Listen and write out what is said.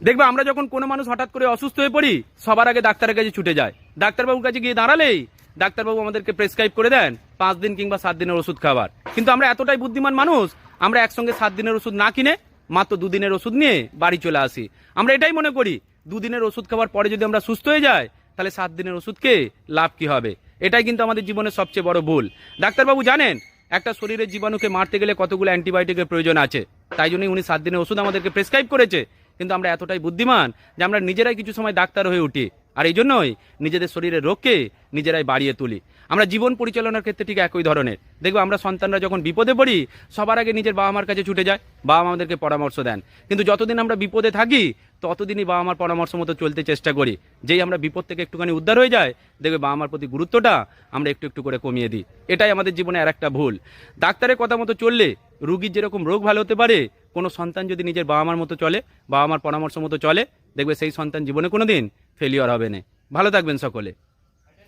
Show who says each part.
Speaker 1: দেখবে আমরা যখন কোনো মানুষ হঠাৎ করে অসুস্থ হয়ে পড়ি, সবার আগে ডাক্তারের কাছে ছুটে যায়। ডাক্তারবাবুর কাছে গিয়ে দাঁড়ালেই ডাক্তারবাবু আমাদেরকে প্রেসক্রাইব করে দেন 5 দিন কিংবা 7 দিনের ওষুধ খাবার। কিন্তু আমরা এতটাই বুদ্ধিমান মানুষ, আমরা একসঙ্গে 7 দিনের ওষুধ না কিনে মাত্র 2 দিনের ওষুধ নিয়ে বাড়ি চলে আসি। আমরা এটাই মনে করি 2 দিনের ওষুধ খাওয়ার পরে যদি আমরা সুস্থ হয়ে যাই, তাহলে 7 দিনের ওষুধকে লাভ কি হবে? এটাই কিন্তু আমাদের জীবনের সবচেয়ে বড় ভুল। ডাক্তারবাবু জানেন একটা শরীরের জীবাণুকে মারতে গেলে কতগুলো অ্যান্টিবায়োটিকের প্রয়োজন আছে, তাই জন্যই উনি 7 দিনের ওষুধ আমাদেরকে প্রেসক্রাইব করেছে। কিন্তু আমরা এতটাই বুদ্ধিমান যে আমরা নিজেরাই কিছু সময় ডাক্তার হয়ে উঠি, আর এই জন্যই নিজেদের শরীরের রোগকে নিজেরাই বাড়িয়ে তুলি। আমরা জীবন পরিচালনার ক্ষেত্রে ঠিক একই ধরনের। দেখবো আমরা সন্তানরা যখন বিপদে পড়ি, সবার আগে নিজের বাবা মার কাছে ছুটে যায়, বাবা মা আমাদেরকে পরামর্শ দেন। কিন্তু যতদিন আমরা বিপদে থাকি, ততদিনই বাবা মার পরামর্শ মতো চলতে চেষ্টা করি। যেই আমরা বিপদ থেকে একটুখানি উদ্ধার হয়ে যায়, দেখবে বাবা মার প্রতি গুরুত্বটা আমরা একটু একটু করে কমিয়ে দিই। এটাই আমাদের জীবনে আর একটা ভুল। ডাক্তারের কথা মতো চললে রুগীর যেরকম রোগ ভালো হতে পারে, কোনো সন্তান যদি নিজের বাবা মার মতো চলে, বাবা মার পরামর্শ মতো চলে, দেখবে সেই সন্তান জীবনে কোনোদিন ফেলিওর হবে না। ভালো থাকবেন সকলে।